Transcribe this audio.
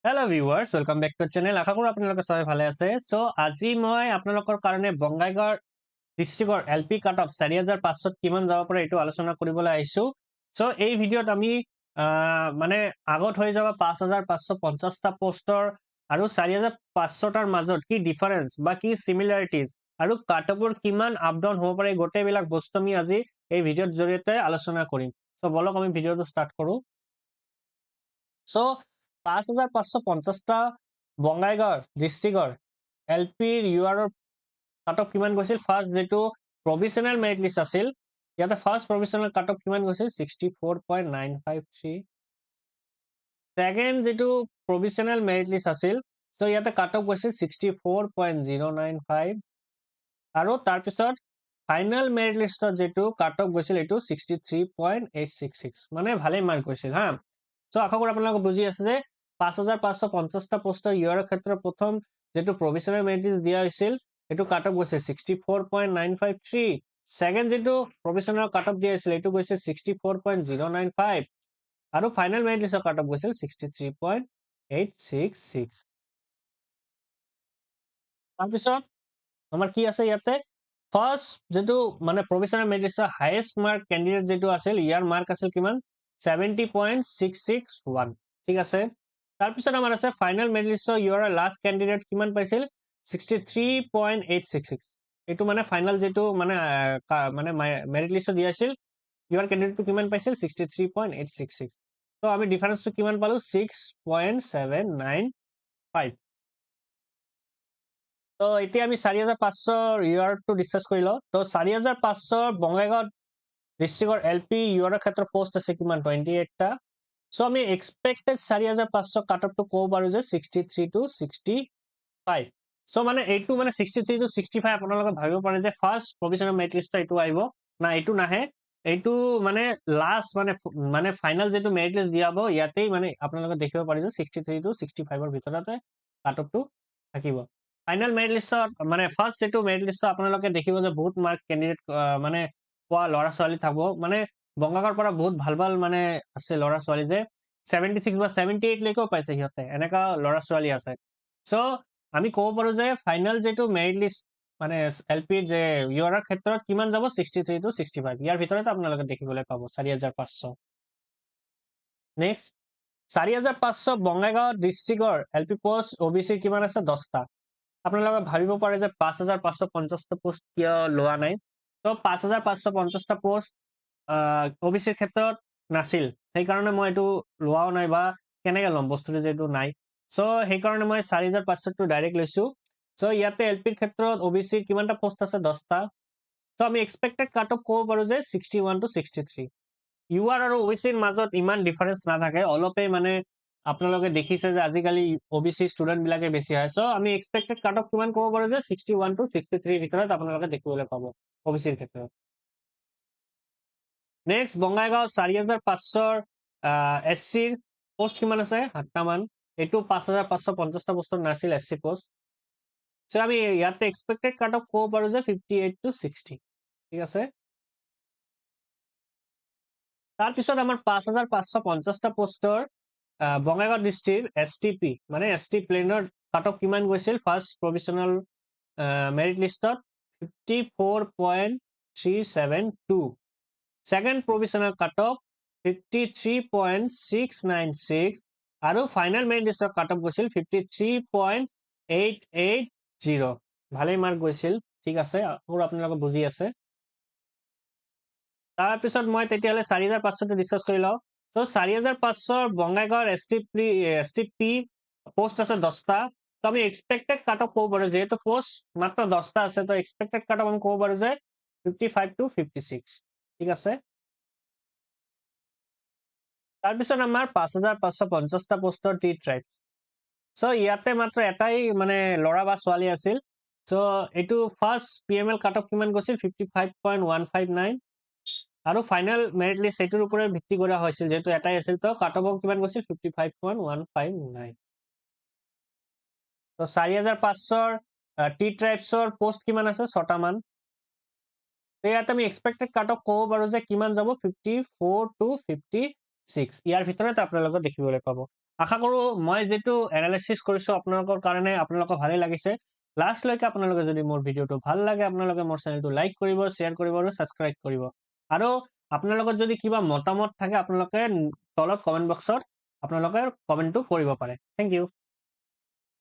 Hello viewers, welcome back to the channel. আশা কৰো আপোনালোকে সবাই ভালে আছে। সো আজি মই আপোনালোকৰ কাৰণে বঙাইগাঁও ডিস্ট্ৰিক্টৰ এলপি কাট অফ 4500 কিমান যাব পাৰে এইটো আলোচনা কৰিবলৈ আহিছো। সো এই ভিডিঅ'ত আমি মানে আগত হৈ যাব 5550 টা পোষ্টৰ আৰু 4500 টাৰ মাজত কি ডিফাৰেন্স বা কি সিমিলাৰিটিজ আৰু কাট অফৰ কিমান আপ ডাউন হ'ব পাৰে গোটেইবিলাক বস্তু আমি আজি এই ভিডিঅ'ৰ জৰিয়তে আলোচনা কৰিম। সো বলক আমি ভিডিঅ'টো ষ্টাৰ্ট কৰো। সো 5550টা বঙাইগাঁও ডিস্ট্ৰিক্টৰ এলপিৰ ইউআৰৰ কাট অফ কিমান গৈছিল ফাৰ্ষ্ট যেটো প্ৰভিজনেল মেৰিট লিষ্ট আছিল ইয়াতে ফাৰ্ষ্ট প্ৰভিজনেল কাট অফ কিমান গৈছিল 64.953 সেকেন্ড যেটো প্ৰভিজনেল মেৰিট লিষ্ট আছিল সো ইয়াতে কাট অফ গৈছিল 64.095 আৰু তাৰ পিছত ফাইনাল মেৰিট লিষ্টত যেটো কাট অফ গৈছিল এটো 63.866 মানে ভালে মাৰ্ক গৈছিল হা। সো আশা কৰো আপোনালোকে বুজি আছে যে 5550 টা পোষ্টৰ ইউআৰৰ ক্ষেত্ৰত প্ৰথম যেটো প্ৰভিজনেল মেৰিট লিষ্ট দিয়া হৈছিল এটো কাট অফ গৈছে 64.953 সেকেন্ড যেটো প্ৰভিজনেল কাট অফ দিয়া হৈছিল এটো গৈছে 64.095 আৰু ফাইনাল মেৰিট লিষ্টৰ কাট অফ গৈছিল 63.866 তাৰপিছত আমাৰ কি আছে ইয়াতে ফাৰ্ষ্ট যেটো মানে প্ৰভিজনেল মেৰিট লিষ্টৰ হাইয়েষ্ট মাৰ্ক ক্যান্ডিডেট যেটো আছিল ইয়াৰ মাৰ্ক আছিল কিমান 70.661 ঠিক আছে। তাৰপিছত আমাৰ আছে ফাইনাল মেৰিট লিষ্টৰ ইউআৰৰ লাষ্ট ক্যান্ডিডেট কিমান পাইছিল 63.866 এটো মানে ফাইনাল যেটো মানে মানে মেৰিট লিষ্টত দিয়া আছিল ইউআৰ ক্যান্ডিডেটটো কিমান পাইছিল 63.866 তো আমি ডিফাৰেন্সটো কিমান পালো 6.795 তো এতিয়া আমি 4500 ইউআৰটো ডিসকাস কৰি লও তো 4500 বঙাইগাঁও ডিস্ট্ৰিক্টৰ এলপি ইউআৰৰ ক্ষেত্ৰত পোষ্ট আছে কিমান 28 টা সো আমি এক্সপেক্টেড 4500 কাট অফটো কব পাৰো যে 63 to 65 সো মানে এইটো মানে 63 to 65 আপোনালোকে ভাবিব পাৰে যে ফাৰ্ষ্ট প্ৰভিজনেল মেৰিট লিষ্ট এইটো আহিব না এইটো নাহে এইটো মানে লাষ্ট মানে ফাইনাল যেটো মেৰিট লিষ্ট দিয়া হ'ব ইয়াতেই মানে আপোনালোকে দেখিব পাৰে যে 63 to 65 ৰ ভিতৰতে কাট অফটো থাকিব। ফাইনাল মেৰিট লিষ্টত মানে ফাৰ্ষ্ট যেটো মেৰিট লিষ্ট আপোনালোকে দেখিব যে বহুত মাৰ্ক ক্যান্ডিডেট মানে পোৱা ল'ৰা ছোৱালী থাকব মানে বঙাইগাঁৱৰ পৰা বহুত ভাল ভাল মানে আছে ল'ৰা ছোৱালী যে 76 বা 78 লৈকেও পাইছে সিহঁতে এনেকা ল'ৰা ছোৱালী আছে। সো আমি ক'ব পাৰো যে ফাইনাল যেটো মেৰিট লিষ্ট মানে এলপি যে ইউআৰৰ ক্ষেত্ৰত কিমান যাব 63 to 65 ইয়াৰ ভিতৰতে আপোনালোকে দেখিবলৈ পাব 4500 নেক্সট 4500 বঙাইগাঁও ডিস্ট্ৰিক্টৰ এলপি পোষ্ট ওবিসি কিমান আছে 10টা আপোনালোকে ভাবিব পাৰে যে 5550 টা পোষ্ট কিয় লোৱা নাই তো 5550 টা পোষ্ট ওবিসিৰ ক্ষেত্ৰত নাছিল সেইকাৰণে মই এটো লোৱাও নাই বা কেনেকৈ লম বস্তুটো যেটো নাই সো সেইকাৰণে মই 4500 টো ডাইৰেক্ট লৈছো সো ইয়াতে এলপিৰ ক্ষেত্ৰত ওবিসিৰ কিমানটা পোষ্ট আছে 10টা সো আমি এক্সপেক্টেড কাট অফ ক'ব পাৰো যে 61 to 63 ইউআৰ আৰু ওবিসিৰ মাজত ইমান ডিফাৰেন্স নাথাকে অলপে মানে আপোনালোকে দেখিছে যে আজিকালি ওবিসি ষ্টুডেন্ট বিলাকে বেছি হয় সো আমি এক্সপেক্টেড কাট অফ কিমান ক'ব পাৰো যে 61 to 63 ভিতৰত আপোনালোকে দেখিবলৈ পাব ওবিসিৰ ক্ষেত্ৰত। নেক্সট বঙাইগাঁও 4500 এসসিৰ পোষ্ট কিমান আছে 7টা মান এটো 5550 টা পোষ্টৰ নাছিল এসসি পোষ্ট সো আমি ইয়াতে এক্সপেক্টেড কাট অফ ক'ব পাৰো যে 58 to 60 ঠিক আছে। তাৰপিছত আমাৰ 5550 টা পোষ্টৰ বঙাইগাঁও ডিস্ট্ৰিক্ট এসটিপি মানে এসটি প্লেনৰ কাট অফ কিমান গৈছিল ফাৰ্ষ্ট প্ৰভিজনেল মেৰিট লিষ্টত 54.372 সেকেন্ড প্ৰভিজনেল কাট অফ 53.696 আৰু ফাইনাল মেৰিট লিষ্টৰ কাট অফ গৈছিল 53.880 ভালে মাৰ্ক গৈছিল ঠিক আছে আৰু আপোনালোকে বুজি আছে। তাৰপিছত মই তেতিয়ালে 4500 টো ডিসকাস কৰি লও সো 4500 বঙাইগাঁওৰ এসটিপি পোষ্ট আছে 10টা তো আমি এক্সপেক্টেড কাট অফ ক'ব পাৰো যেহেতু পোষ্ট মাত্ৰ 10টা আছে তো এক্সপেক্টেড কাট অফ আমি ক'ব পাৰো যে 55 to 56 ঠিক আছে। তাৰপিছত আমাৰ 5550 টা পোষ্টৰ টি ট্ৰাইব সো ইয়াতে মাত্ৰ এটাই মানে ল'ৰা বা ছোৱালী আছিল সো এটো ফাৰ্ষ্ট পিএমএল কাট অফ কিমান গৈছিল 55.159 আৰু ফাইনাল মেৰিট লিষ্ট এটোৰ ওপৰত ভিত্তি কৰা হৈছিল যেহেতু এটাই আছিল তো কাট অফ কিমান গৈছিল 55.159 তো 4500 টি ট্ৰাইবছৰ পোষ্ট কিমান আছে 6টা মান তো ইয়াত আমি এক্সপেক্টেড কাট অফ ক'ব পাৰো যে কিমান যাব 54 to 56 ইয়াৰ ভিতৰত আপোনালোকে দেখিবলৈ পাব আশা কৰো মই যেটো এনালাইসিস কৰিছো আপোনালোকৰ কাৰণে আপোনালোকক ভালে লাগিছে লাষ্ট লৈকে আপোনালোকে যদি মোৰ ভিডিওটো ভাল লাগে আপোনালোকে মোৰ চেনেলটো লাইক কৰিব শ্বেয়াৰ কৰিব আৰু সাবস্ক্ৰাইব কৰিব আৰু আপোনালোকৰ যদি কিবা মতামত থাকে আপোনালোকে তলত কমেন্ট বক্সত আপোনালোকে কমেন্টটো কৰিব পাৰে থ্যাংক ইউ